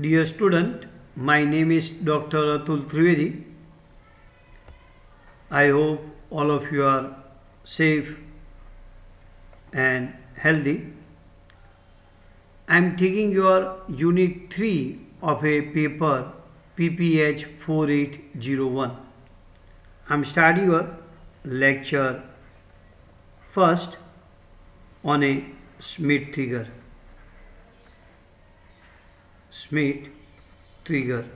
Dear student, my name is Dr. Atul Trivedi. I hope all of you are safe and healthy. I am taking your Unit 3 of a paper PPH 4801. I am starting your lecture first on a Schmidt trigger. Schmidt trigger.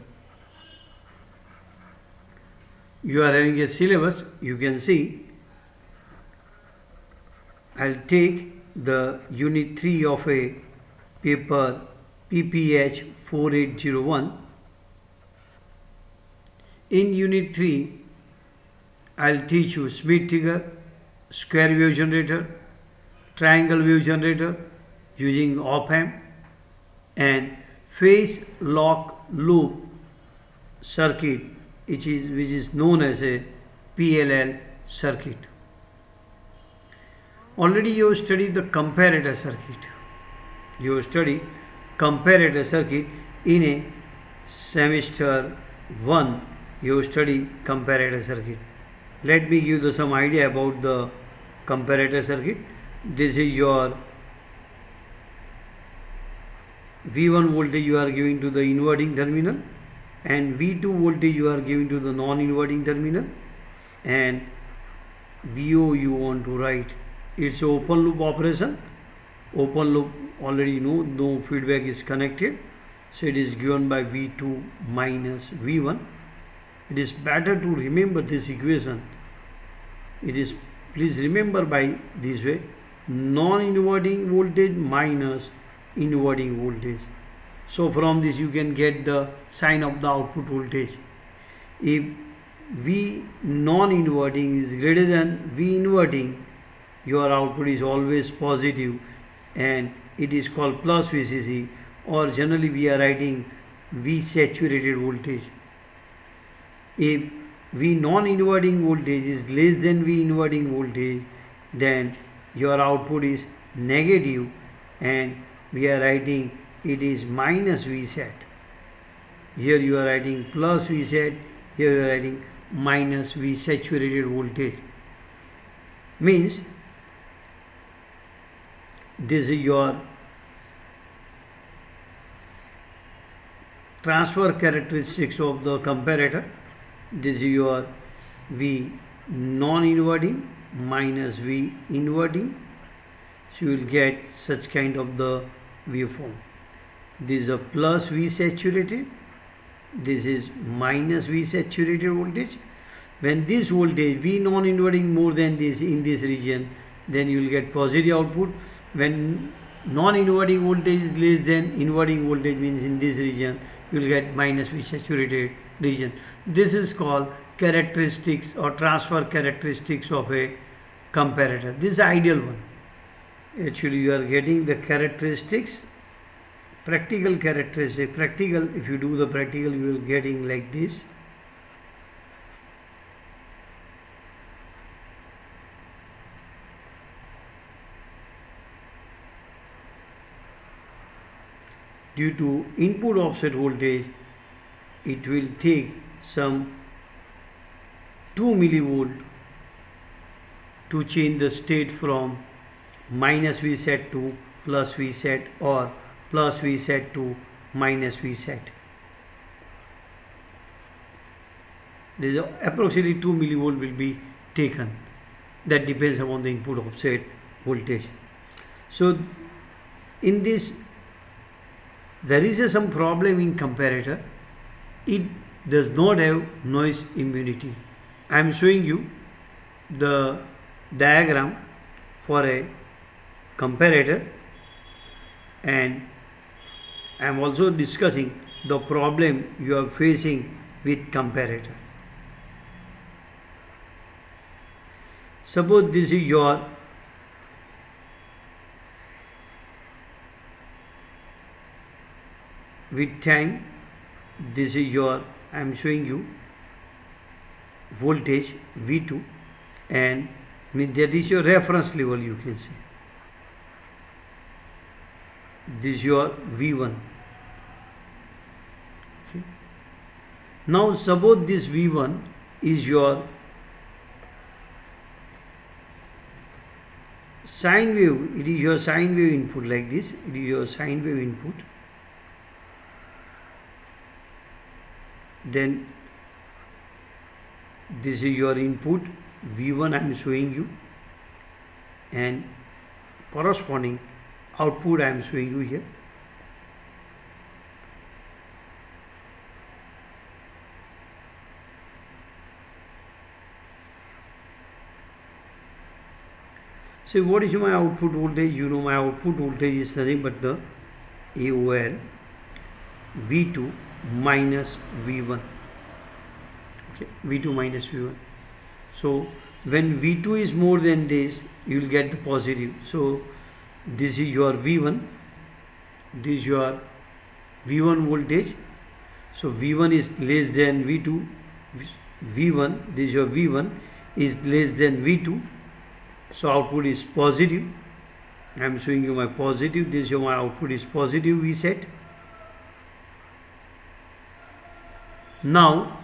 You are having a syllabus, you can see. I'll take the Unit 3 of a paper PPH 4801. In Unit 3, I'll teach you Schmidt trigger, square wave generator, triangle wave generator using op-amp, and phase lock loop circuit which is known as a PLL circuit. Already you have studied the comparator circuit. You have studied comparator circuit in a semester 1. You have studied comparator circuit. Let me give you some idea about the comparator circuit. This is your V1 voltage you are giving to the inverting terminal, and V2 voltage you are giving to the non-inverting terminal, and VO you want to write. It's an open loop operation. Open loop already you know, no feedback is connected, so it is given by V2 minus V1. It is better to remember this equation. It is, please remember by this way, non-inverting voltage minus inverting voltage. So from this you can get the sign of the output voltage. If V non-inverting is greater than V inverting, your output is always positive and it is called plus VCC, or generally we are writing V saturated voltage. If V non-inverting voltage is less than V inverting voltage, then your output is negative and we are writing it is minus Vsat. Here you are writing plus Vsat, here you are writing minus V saturated voltage. Means this is your transfer characteristics of the comparator. This is your V non-inverting minus V inverting. So you will get such kind of the waveform. This is a plus V saturated, this is minus V saturated voltage. When this voltage V non-inverting more than this in this region, then you will get positive output. When non-inverting voltage is less than inverting voltage, means in this region, you will get minus V saturated region. This is called characteristics or transfer characteristics of a comparator. This is the ideal one. Actually you are getting the characteristics, practical characteristics. Practical, if you do the practical, you will getting like this. Due to input offset voltage, it will take some 2 millivolt to change the state from minus Vsat to plus Vsat, or plus Vsat to minus Vsat. There is approximately 2 millivolt will be taken. That depends upon the input offset voltage. So in this there is some problem in comparator. It does not have noise immunity. I am showing you the diagram for a comparator, and I am also discussing the problem you are facing with comparator. Suppose this is your with time, this is your, I am showing you voltage V2, and that is your reference level, you can see. This is your V1. Okay. Now suppose this V1 is your sine wave, it is your sine wave input like this, it is your sine wave input. Then this is your input V1 I am showing you, and corresponding output I am showing you here. So what is my output voltage? You know my output voltage is nothing but the AOL V2 minus V1. Okay, V2 minus V1. So when V2 is more than this, you will get the positive. So this is your V1, this is your V1 voltage. So V1 is less than V2, V1, this is your V1 is less than V2. So output is positive. I am showing you my positive. This is my output is positive V set. Now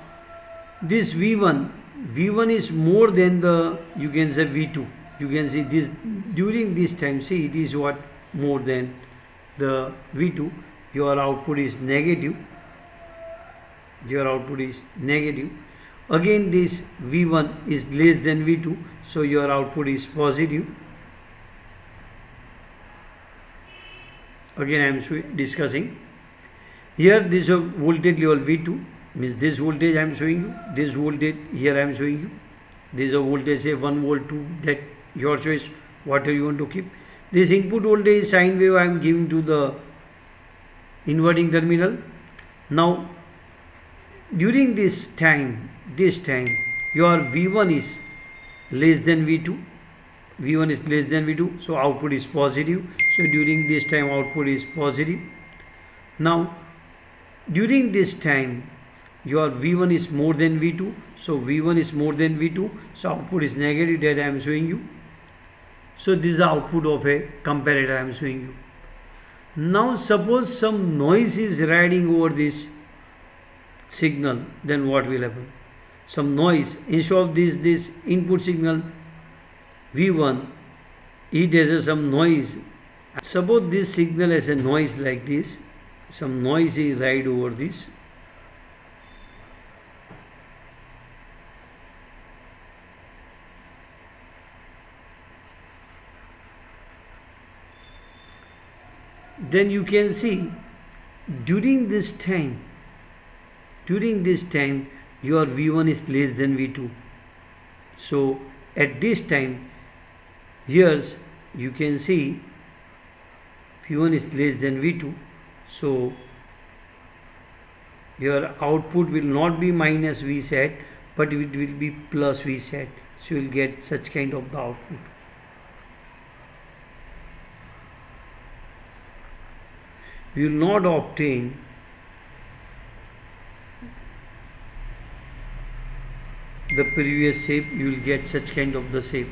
this V1 is more than the, you can say V2. You can see this during this time. See, it is what more than the V2. Your output is negative. Your output is negative. Again this V1 is less than V2, so your output is positive. Again I am discussing. Here this voltage level V2 means this voltage I am showing you, this voltage here I am showing you. This is a voltage say 1 volt 2, that your choice, whatever you want to keep. This input voltage sine wave I am giving to the inverting terminal. Now during this time your V1 is less than V2, V1 is less than V2, so output is positive. So during this time output is positive. Now during this time your V1 is more than V2, so V1 is more than V2, so output is negative, that I am showing you. So this is the output of a comparator I am showing you. Now suppose some noise is riding over this signal, then what will happen? Some noise, instead of this input signal V1, it has some noise. Suppose this signal has a noise like this, some noise is ride over this. Then you can see during this time your V1 is less than V2. So at this time here you can see V1 is less than V2, so your output will not be minus V set, but it will be plus V set. So you will get such kind of the output. You will not obtain the previous shape, you will get such kind of the shape.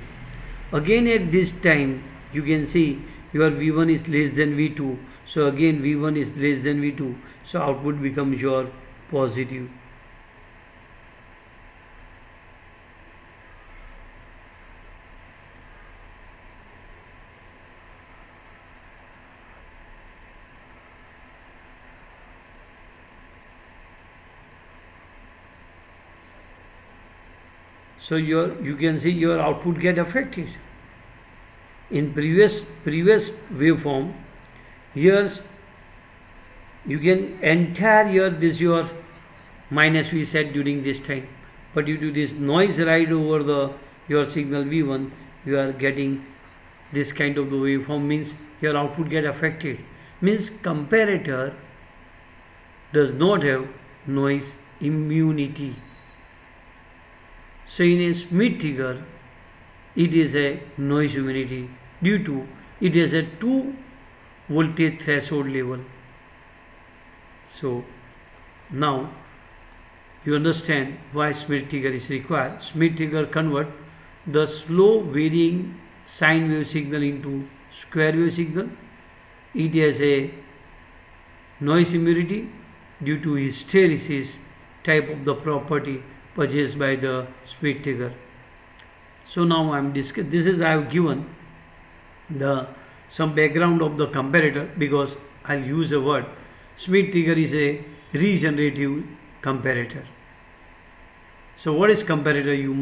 Again at this time you can see your V1 is less than V2, so again V1 is less than V2, so output becomes your positive. So you can see your output get affected. In previous waveform, here you can entire year this your minus V set during this time, but due to this noise ride over your signal V1, you are getting this kind of the waveform, means your output get affected. Means comparator does not have noise immunity. So in a Schmitt trigger, it is a noise immunity due to it has a 2 voltage threshold level. So now you understand why Schmitt trigger is required. Schmitt trigger convert the slow varying sine wave signal into square wave signal. It has a noise immunity due to hysteresis type of the property possessed by the speed trigger. So now I am discussing. This is I have given the some background of the comparator, because I'll use a word. Speed trigger is a regenerative comparator. So what is comparator? You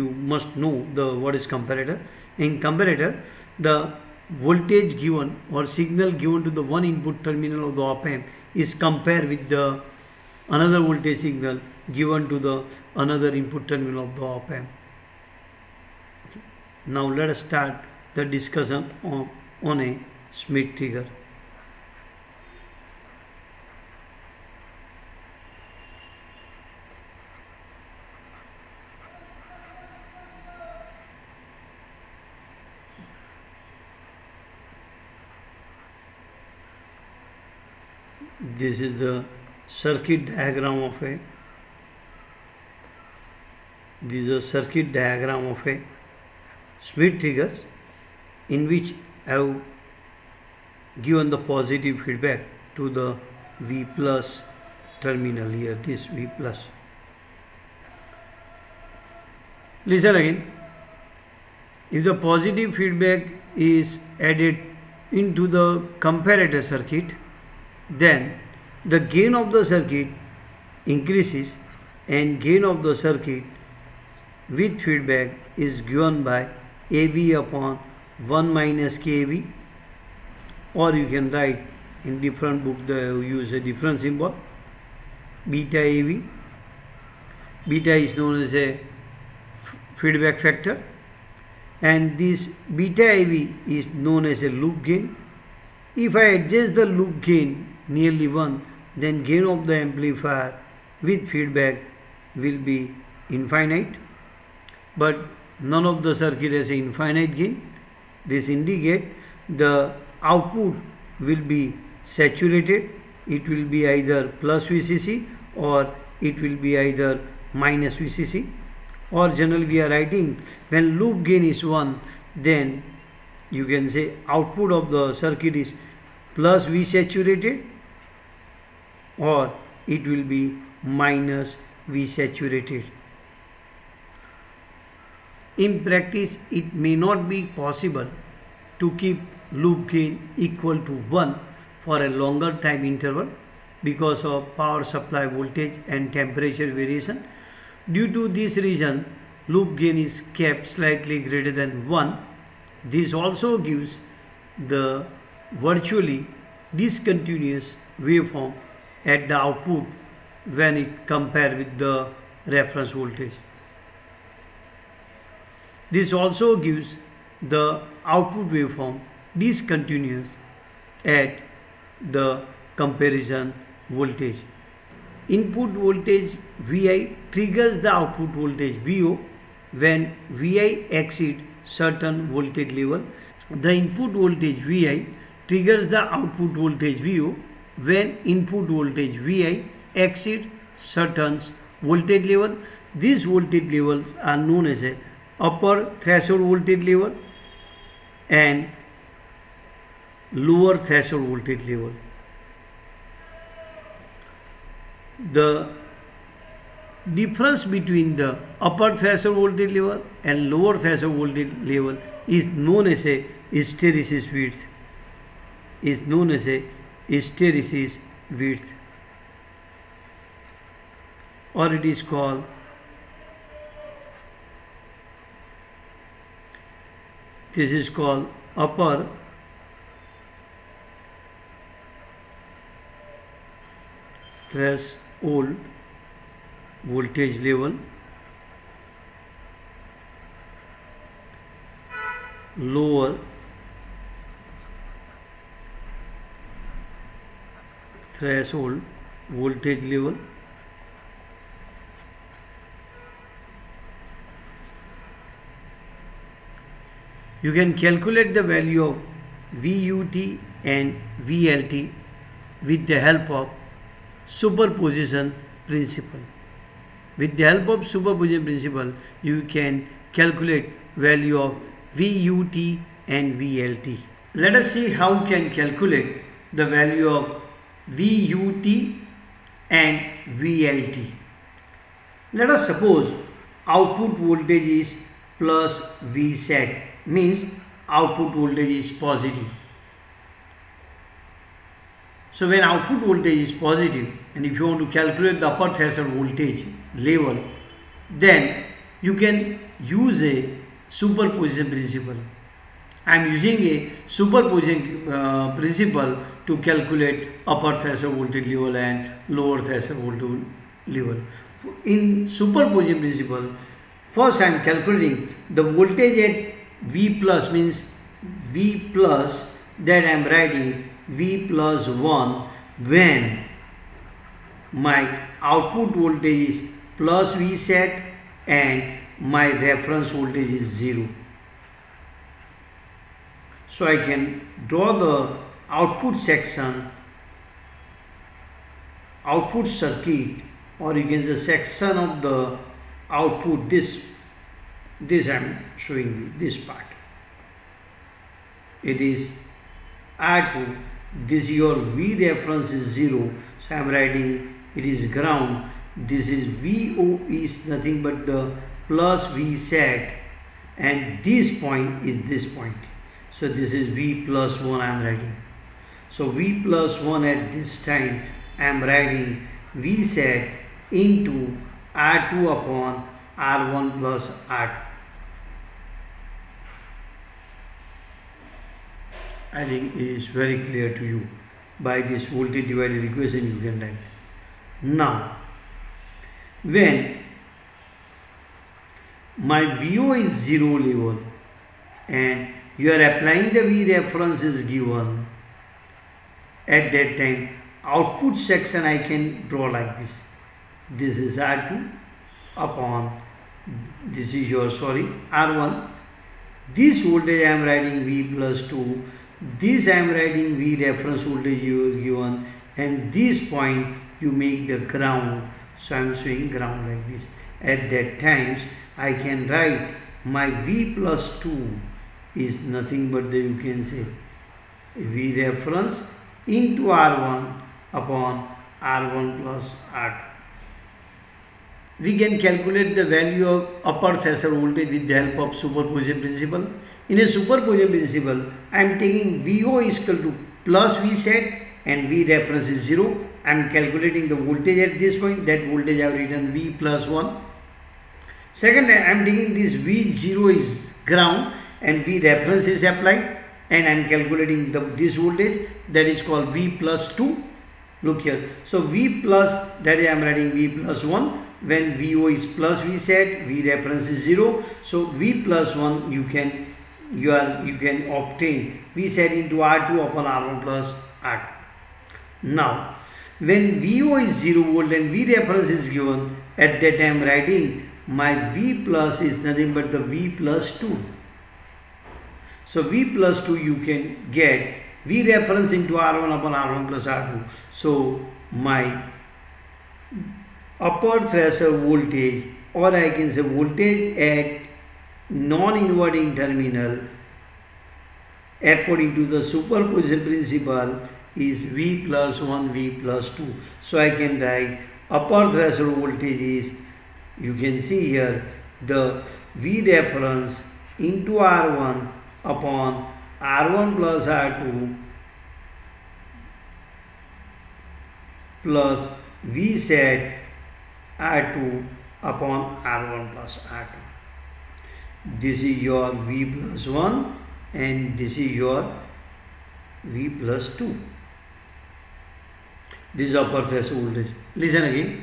must know the what is comparator. In comparator, the voltage given or signal given to the one input terminal of the op-amp is compared with the another voltage signal given to the another input terminal of the op-amp. Now let us start the discussion on a Schmitt trigger. This is the circuit diagram of a Schmitt trigger, in which I have given the positive feedback to the V plus terminal here, this V plus. Listen again. If the positive feedback is added into the comparator circuit, then the gain of the circuit increases, and gain of the circuit with feedback is given by AB upon 1 minus KAB, or you can write in different books they use a different symbol, beta AB. Beta is known as a feedback factor, and this beta AB is known as a loop gain. If I adjust the loop gain nearly 1, then gain of the amplifier with feedback will be infinite, but none of the circuit has an infinite gain. This indicates the output will be saturated. It will be either plus VCC or it will be either minus VCC, or generally we are writing when loop gain is 1, then you can say output of the circuit is plus V saturated, or it will be minus V saturated. In practice, it may not be possible to keep loop gain equal to 1 for a longer time interval because of power supply voltage and temperature variation. Due to this reason, loop gain is kept slightly greater than 1. This also gives the virtually discontinuous waveform at the output when it compared with the reference voltage. This also gives the output waveform discontinuous at the comparison voltage. Input voltage Vi triggers the output voltage Vo when Vi exceeds certain voltage level. The input voltage Vi triggers the output voltage Vo when input voltage Vi exceeds certain voltage level. These voltage levels are known as a upper threshold voltage level and lower threshold voltage level. The difference between the upper threshold voltage level and lower threshold voltage level is known as a hysteresis width. Or it is called upper threshold voltage level, lower threshold voltage level. You can calculate the value of VUT and VLT with the help of superposition principle. With the help of superposition principle, you can calculate value of VUT and VLT. Let us see how we can calculate the value of VUT and VLT. Let us suppose output voltage is plus Vset, means output voltage is positive. So when output voltage is positive, and if you want to calculate the upper threshold voltage level, then you can use a superposition principle. I am using a superposition principle to calculate upper threshold voltage level and lower threshold voltage level. In superposition principle, first I am calculating the voltage at V plus, means V plus, that I am writing V plus 1 when my output voltage is plus Vset and my reference voltage is 0. So I can draw the output section, output circuit, or you can say section of the output. This I am showing you, this part. It is R2. This your V reference is 0. So I am writing it is ground. This is VO is nothing but the plus Vset, and this point is this point. So this is V plus 1 I am writing. So V plus 1 at this time I am writing Vset into R2 upon R1 plus R2. I think it is very clear to you. By this voltage divided equation you can write. Now, when my VO is 0 level and you are applying the V reference is given, at that time output section I can draw like this. This is R2 upon, this is your R1. This voltage I am writing V plus 2. This I am writing V reference voltage you is given, and this point you make the ground. So I am showing ground like this. At that times I can write my V plus 2 is nothing but the, you can say, V reference into R1 upon R1 plus R2. We can calculate the value of upper threshold voltage with the help of superposition principle. In a superposition principle, I am taking VO is equal to plus Vset and V reference is 0. I am calculating the voltage at this point. That voltage I have written V plus 1. Second, I am taking this V0 is ground and V reference is applied, and I am calculating this voltage, that is called V plus 2. Look here. So V plus, that I am writing V plus 1. When VO is plus Vset, V reference is 0. So V plus 1 you can obtain Vset into R2 upon R1 plus R2. Now, when VO is 0 volt and V reference is given, at that time writing my V plus is nothing but the V plus 2. So V plus 2 you can get V reference into R1 upon R1 plus R2. So my upper threshold voltage, or I can say voltage at non-inverting terminal according to the superposition principle, is V plus 1 V plus 2. So I can write upper threshold voltage is, you can see here, the V reference into R1 upon R1 plus R2 plus Vset R2 upon R1 plus R2. This is your V plus 1 and this is your V plus 2. This is upper threshold voltage. Listen again.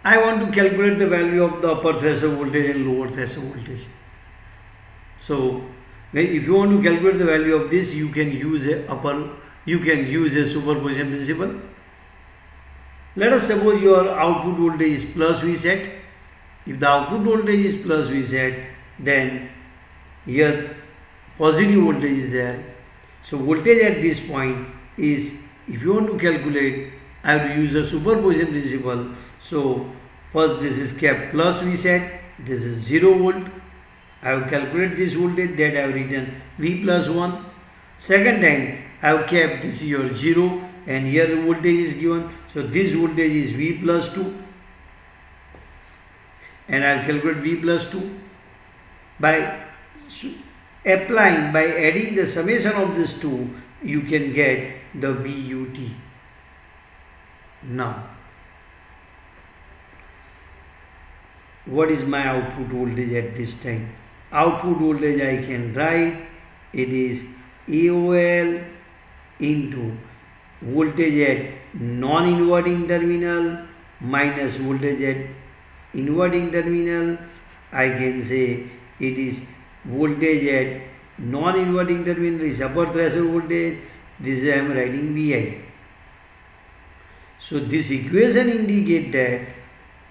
I want to calculate the value of the upper threshold voltage and lower threshold voltage. So, if you want to calculate the value of this, you can use a superposition principle. Let us suppose your output voltage is plus Vset. If the output voltage is plus Vset, then here positive voltage is there. So voltage at this point is, if you want to calculate, I have to use a superposition principle. So first this is kept plus Vset, this is 0 volt. I have calculated this voltage, that I have written V plus 1. Second time I have kept this is your 0 and here the voltage is given. So this voltage is V plus 2, and I will calculate V plus 2 by applying, by adding the summation of these two, you can get the VUT. Now, what is my output voltage at this time? Output voltage I can write, it is AOL into voltage at non-inverting terminal minus voltage at inverting terminal. I can say it is voltage at non-inverting terminal is upper threshold voltage. This I am writing VI. So this equation indicate that,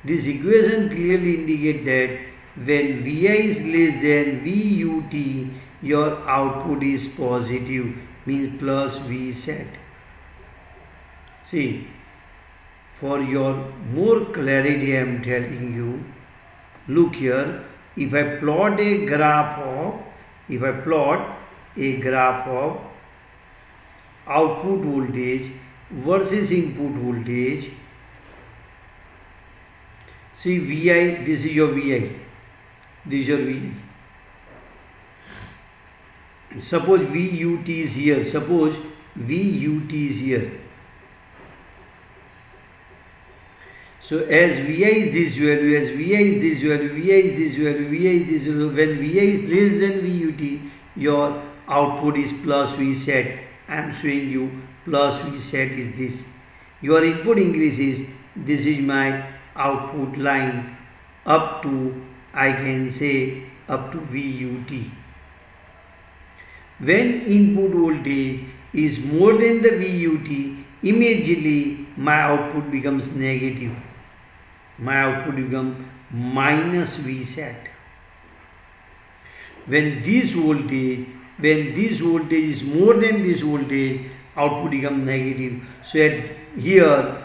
this equation clearly indicate that when Vi is less than VUT, your output is positive, means plus V set. See, for your more clarity I am telling you, look here, if I plot a graph of output voltage versus input voltage, see Vi, this is your Vi, this is your Vi. Suppose VUT is here, suppose VUT is here. So as Vi is this value, as Vi is this value, Vi is this value, Vi is this value, when Vi is less than VUT, your output is plus V set. I am showing you plus V set is this. Your input increases, this is my output line up to, I can say, up to VUT. When input voltage is more than the VUT, immediately my output becomes negative. My output becomes minus V set. When this voltage is more than this voltage, output becomes negative. So at here,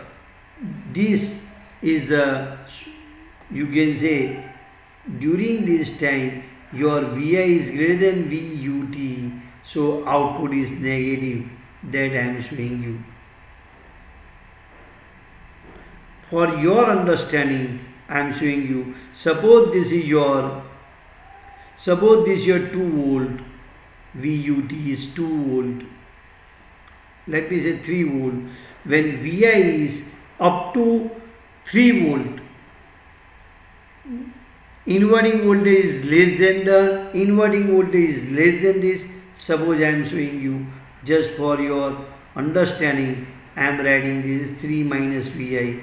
this is the, you can say, during this time your Vi is greater than VUT, so output is negative. That I am showing you. For your understanding, I am showing you. Suppose this is your 2 volt, VUT is 2 volt. Let me say 3 volt. When Vi is up to 3 volt, inverting voltage is less than the inverting voltage is less than this. Suppose I am showing you, just for your understanding, I am writing this is 3 minus Vi.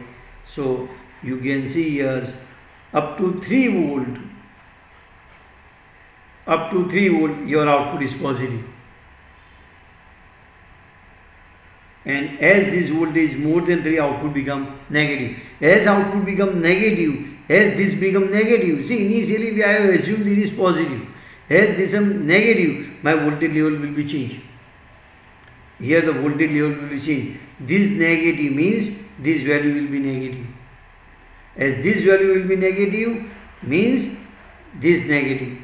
So you can see here up to 3 volt, your output is positive. And as this voltage is more than 3, output become negative. As output become negative, as this become negative, see, initially we have assumed it is positive. As this is negative, my voltage level will be changed. Here the voltage level will be changed. This negative means this value will be negative. As this value will be negative, means this negative.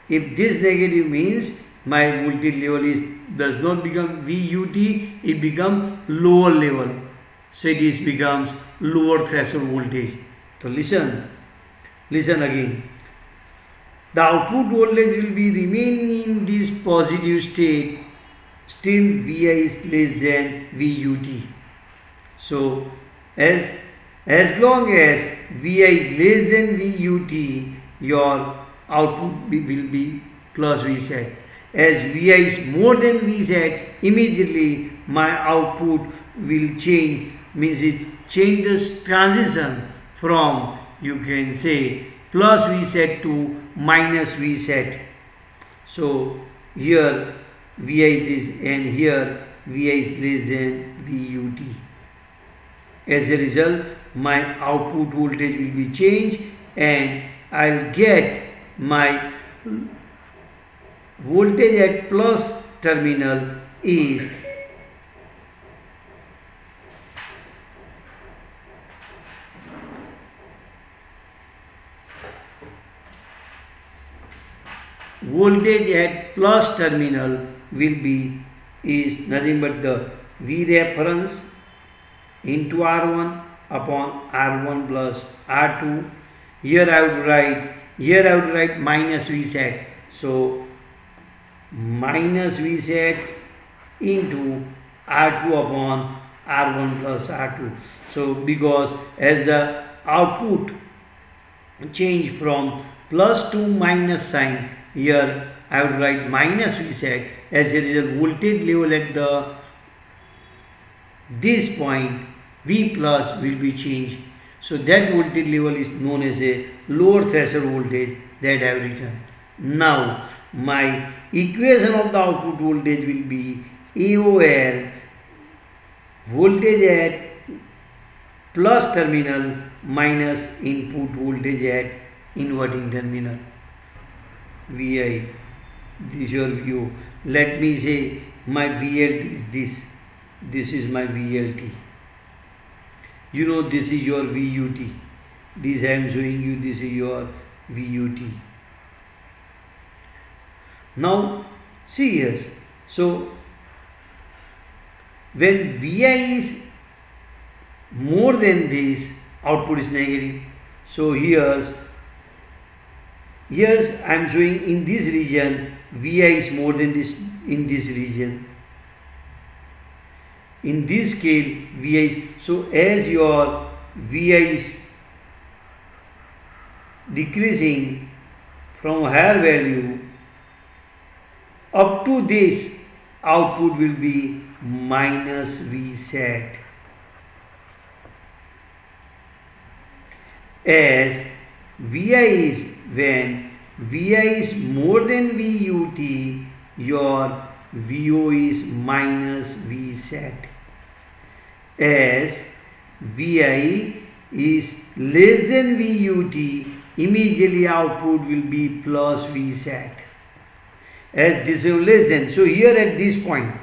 If this negative means my voltage level does not become VUT, it becomes lower level. So it becomes lower threshold voltage. So listen again. The output voltage will be remaining in this positive state, still Vi is less than VUT. So as long as Vi is less than VUT, your output will be plus V set. As Vi is more than V set, immediately my output will change, means it changes transition from, you can say, plus V set to minus V set. So here Vi is this, and here Vi is less than VUT. As a result, my output voltage will be changed, and I'll get my voltage at plus terminal is will be is nothing but the V reference into R1 upon R1 plus R2. Here I would write minus Vsat. So minus Vsat into R2 upon R1 plus R2. So because as the output change from plus to minus sign, here I would write minus Vsat, as there is a voltage level at this point, V plus will be changed. So that voltage level is known as a lower threshold voltage that I have written. Now my equation of the output voltage will be AOL, voltage at plus terminal minus input voltage at inverting terminal. VI, this is your VO. Let me say my VLT is this. This is my VLT. You know, this is your VUT. This I am showing you, this is your VUT. Now see here. So when Vi is more than this, output is negative. So here's I am showing in this region Vi is more than this in this region. In this scale Vi is, so as your Vi is decreasing from higher value up to this, output will be minus Vsat. As Vi is, when Vi is more than VUT, your VO is minus Vsat. As Vi is less than VUT, immediately output will be plus Vsat. As this is less than, so here at this point,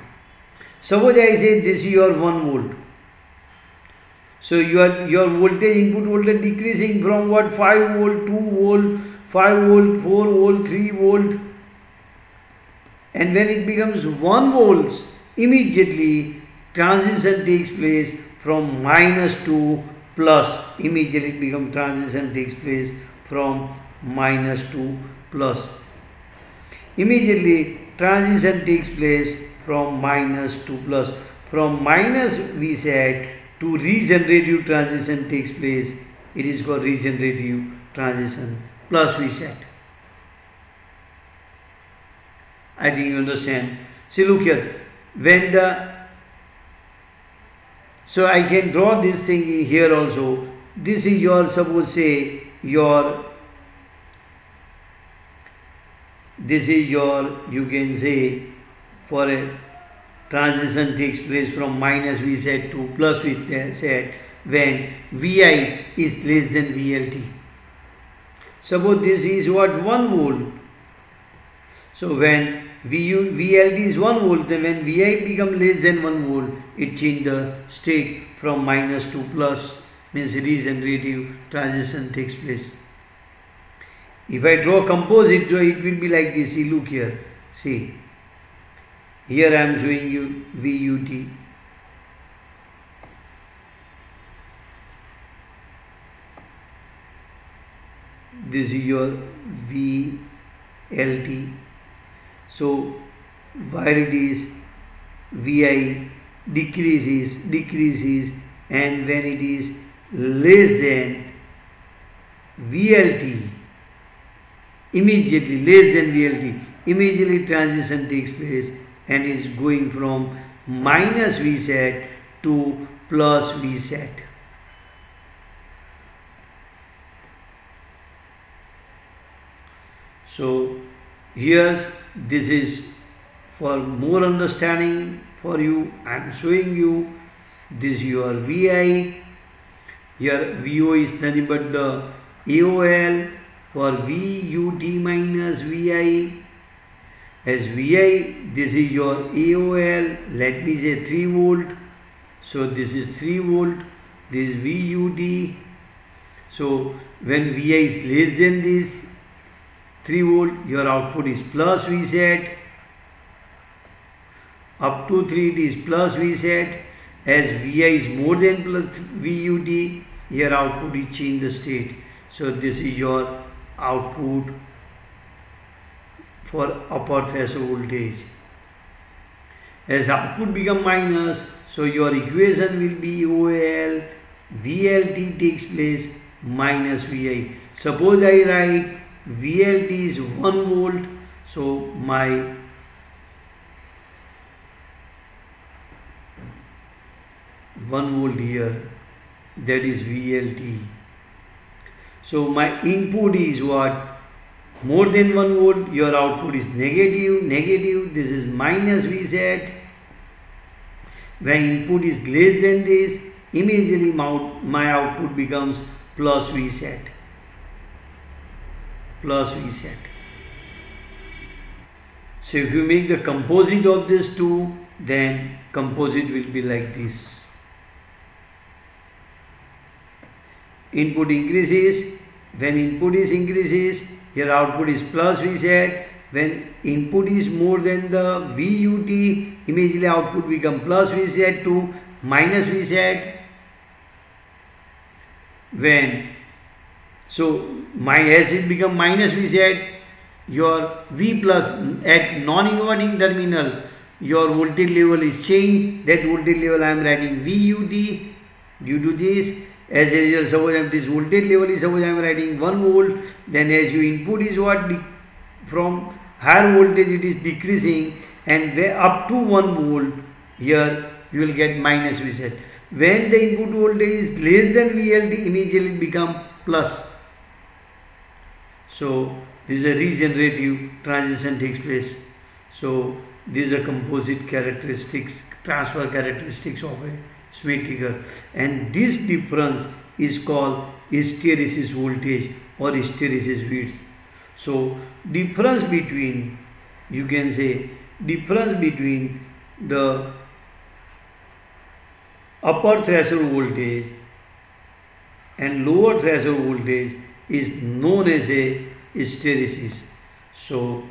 suppose I say this is your 1 volt. So your voltage, input voltage decreasing from what, 5 volt, 2 volt, 5 volt, 4 volt, 3 volt, and when it becomes 1 volts, immediately transition takes place from minus to plus. Immediately it becomes transition takes place from minus to plus. Immediately transition takes place from minus to plus. From minus Vsat to regenerative transition takes place. It is called regenerative transition plus Vsat. I think you understand. See, look here. When so I can draw this thing here also. This is your, suppose say this is your, you can say, for a transition takes place from minus Vsat to plus Vsat when Vi is less than VLT. Suppose this is what, 1 volt. So when VLT is 1 volt, then when Vi becomes less than 1 volt, it changes the state from minus to plus, means regenerative transition takes place. If I draw composite, so it will be like this. See, look here. See, here I am showing you VUT. This is your VLT. So where it is Vi decreases, and when it is less than VLT, immediately less than VLT, immediately transition takes place and is going from minus Vsat to plus Vsat. So here's, this is for more understanding for you. I am showing you this your Vi. Here VO is nothing but the AOL for VUT minus Vi. As Vi, this is your AOL, let me say 3 volt. So this is 3 volt, this is VUT. So when Vi is less than this 3 volt, your output is plus Vsat. Up to 3 it is plus Vsat. as Vi is more than plus VUT, here output is change the state. So this is your output for upper threshold voltage. As output become minus, so your equation will be OL, VLT takes place minus Vi. Suppose I write VLT is 1 volt, so my one volt here, that is VLT. So my input is what? More than 1 volt, your output is negative, this is minus Vset. When input is less than this, immediately my output becomes plus Vset. So if you make the composite of these two, then composite will be like this. Input increases, when input is increases, your output is plus Vset. When input is more than the VUT, immediately output become plus Vset to minus Vset. As it become minus Vset, your V plus at non-inverting terminal, your voltage level is changed. That voltage level I am writing VUT. Due to this, as a result, suppose this voltage level is, suppose I am writing 1 volt, then as your input is what, from higher voltage it is decreasing, and up to 1 volt, here you will get minus Vset. When the input voltage is less than VLT, immediately become plus. So this is a regenerative transition takes place. So these are composite characteristics, transfer characteristics of a Schmitt trigger, and this difference is called hysteresis voltage or hysteresis width. So difference between, you can say, difference between the upper threshold voltage and lower threshold voltage is known as a hysteresis. So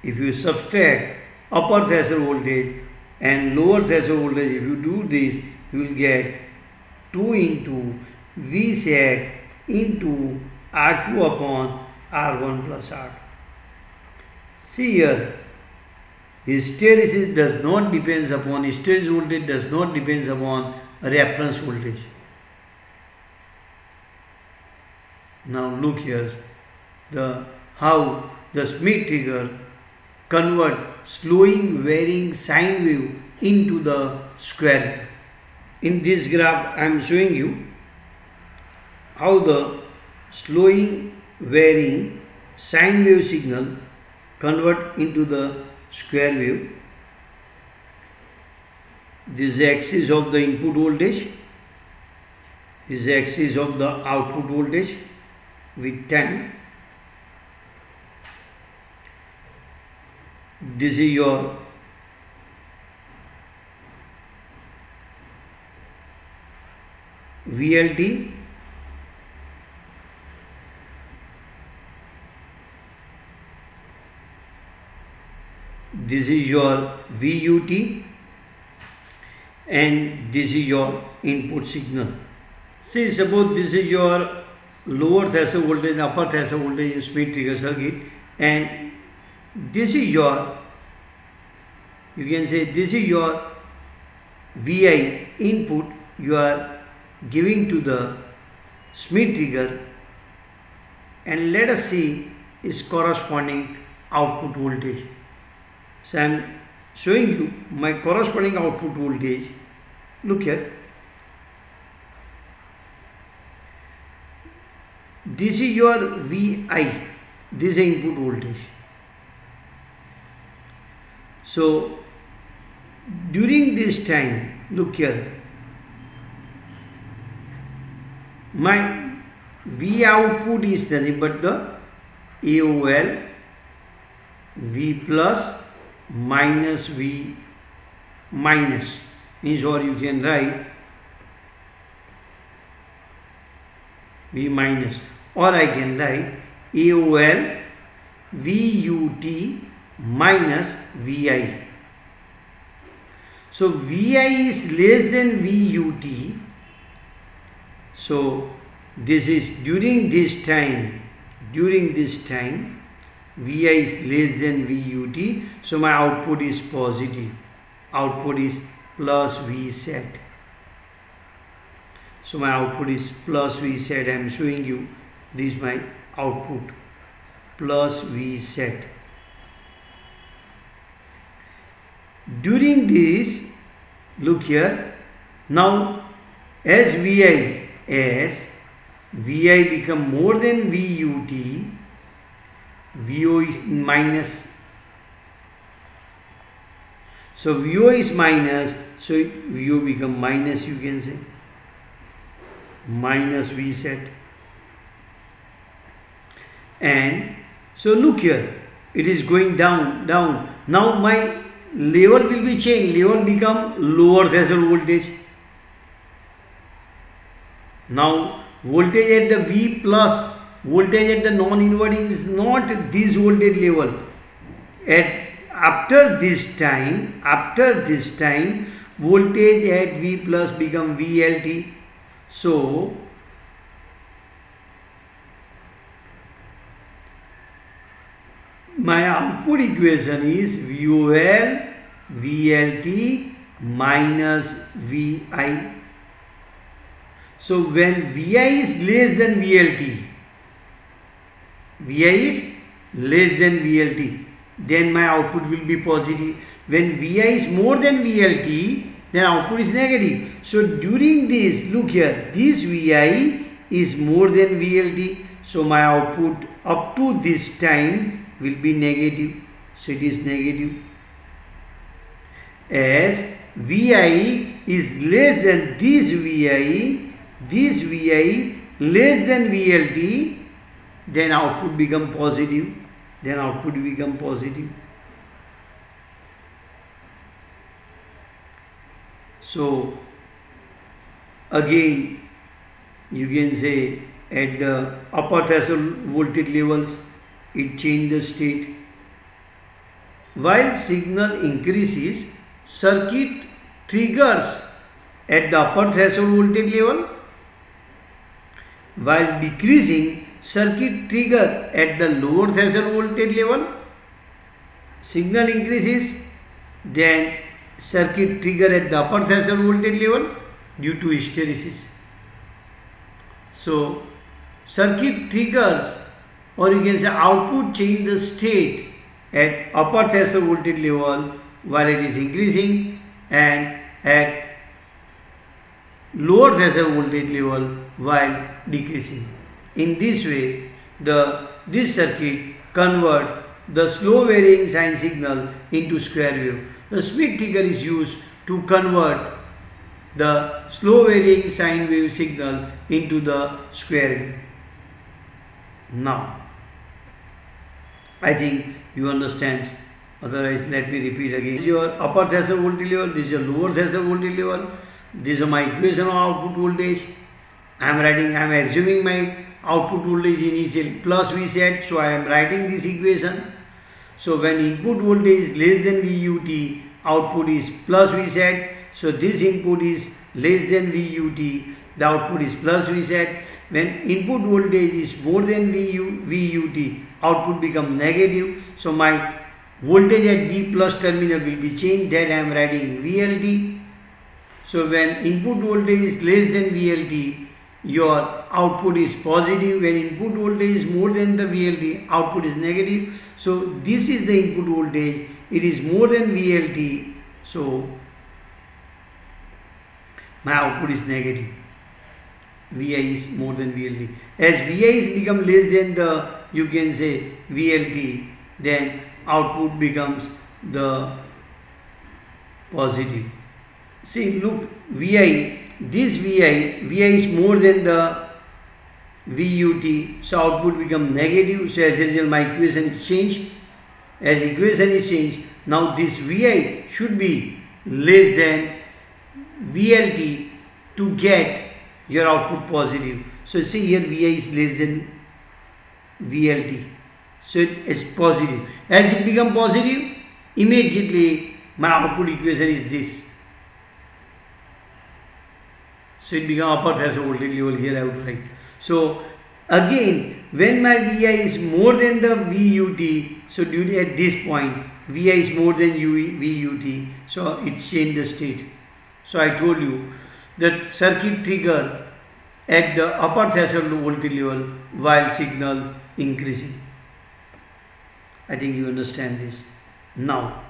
if you subtract upper threshold voltage and lower threshold voltage, if you do this, you will get 2 into Vset into R2 upon R1 plus R2. See here, hysteresis does not depends upon, hysteresis voltage does not depends upon reference voltage. Now look here, how the Schmitt trigger convert slowing varying sine wave into the square wave. In this graph I am showing you how the slowing varying sine wave signal convert into the square wave. This is the axis of the input voltage, this is the axis of the output voltage with time. This is your VLT, this is your VUT, and this is your input signal. See, suppose this is your lower threshold voltage and upper threshold voltage in Schmitt trigger circuit, and this is your, you can say this is your Vi input you are giving to the Schmitt trigger, and let us see its corresponding output voltage. So I am showing you my corresponding output voltage. Look here, this is your Vi, this is input voltage. So during this time, look here, my V output is nothing but the AOL V plus minus V minus, means, or you can write V minus, or I can write AOL VUT minus Vi. So Vi is less than Vut. So this is during this time Vi is less than Vut, so my output is positive, output is plus V set. So my output is plus V set. I am showing you this is my output plus V set. During this, look here, now as Vi become more than Vut, Vo is minus. So Vo is minus, so Vo become minus, you can say minus V set. And so look here, it is going down. Now my level will be changed, level become lower threshold voltage. Now voltage at the V plus, voltage at the non-inverting is not this voltage level. After this time voltage at V plus become VLT. So my output equation is VOL VLT minus VI. So when Vi is less than VLT, then my output will be positive. When Vi is more than VLT, then output is negative. So during this, look here, this Vi is more than VLT, so my output up to this time will be negative. So it is negative. As Vi is less than this Vi less than VLT, then output become positive. So again you can say at the upper threshold voltage levels it changes the state. While signal increases, circuit triggers at the upper threshold voltage level. While decreasing, circuit trigger at the lower threshold voltage level. Signal increases, then circuit trigger at the upper threshold voltage level due to hysteresis. So circuit triggers, or you can say output change the state at upper threshold voltage level while it is increasing, and at lower threshold voltage level while decreasing. In this way, this circuit converts the slow varying sine signal into square wave. The Schmitt trigger is used to convert the slow varying sine wave signal into the square wave. Now, I think you understand. Otherwise, let me repeat again. This is your upper threshold voltage level, this is your lower threshold voltage level. This is my equation of output voltage. I am assuming my output voltage initial plus V set, so I am writing this equation. So when input voltage is less than VUT, output is plus V set. So this input is less than VUT, the output is plus V set. When input voltage is more than VUT, output becomes negative. So my voltage at V plus terminal will be changed, that I am writing VLT. So when input voltage is less than VLT, your output is positive. When input voltage is more than the VLT, output is negative. So this is the input voltage, it is more than VLT, so my output is negative. Vi is more than VLT. As Vi is become less than the, you can say, VLT, then output becomes the positive. See, look, Vi is more than the VUT, so output becomes negative. So as a result, my equation is changed. As equation is changed, now this Vi should be less than VLT to get your output positive. So see here, Vi is less than VLT, so it is positive. As it becomes positive, immediately my output equation is this. So it becomes upper threshold voltage level here I would write. So again, when my Vi is more than the VUT, so duty at this point, Vi is more than VUT, so it changed the state. So I told you that circuit trigger at the upper threshold voltage level while signal increasing. I think you understand this. Now,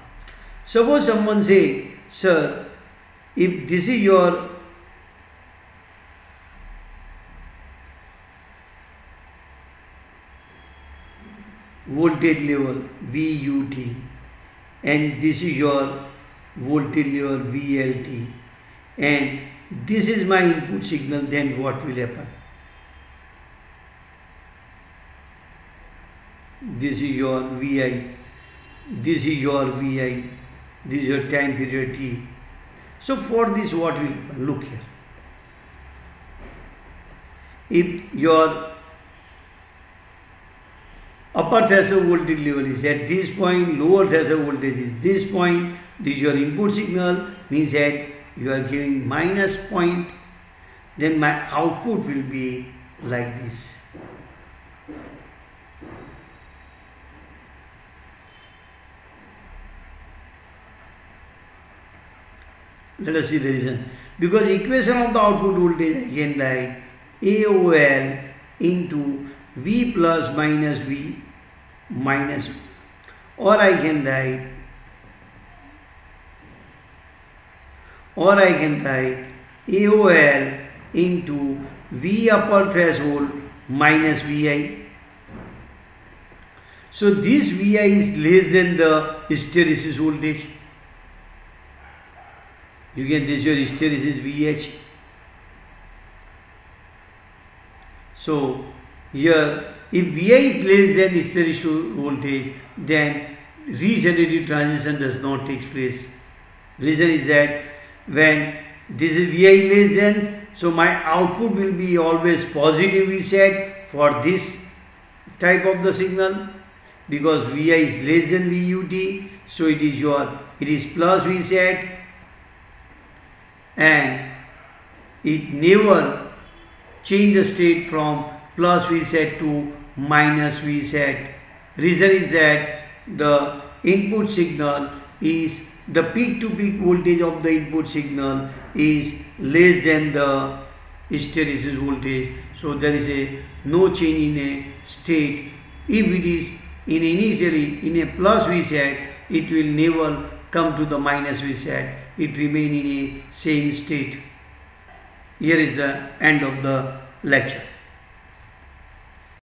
suppose someone say, sir, if this is your voltage level VUT and this is your voltage level VLT and this is my input signal, then what will happen? This is your Vi, this is your Vi, this is your time period T. So for this what will happen? Look here. If your upper threshold voltage level is at this point, lower threshold voltage is this point, this is your input signal, means that you are giving minus point, then my output will be like this. Let us see the reason. Because equation of the output voltage I can write AOL into V plus minus V minus V. Or I can write AOL into V upper threshold minus Vi. So this Vi is less than the hysteresis voltage. You get this your hysteresis VH. So here if Vi is less than hysteresis voltage, then regenerative transition does not take place. Reason is that when this is Vi less than, so my output will be always positive Vset for this type of the signal, because Vi is less than VUT, so it is plus Vset, and it never change the state from plus Vset to minus Vset. Reason is that the input signal is the peak to peak voltage of the input signal is less than the hysteresis voltage, so there is no change in a state. If it is initially in a plus Vset, it will never come to the minus Vset, it remain in a same state. Here is the end of the lecture.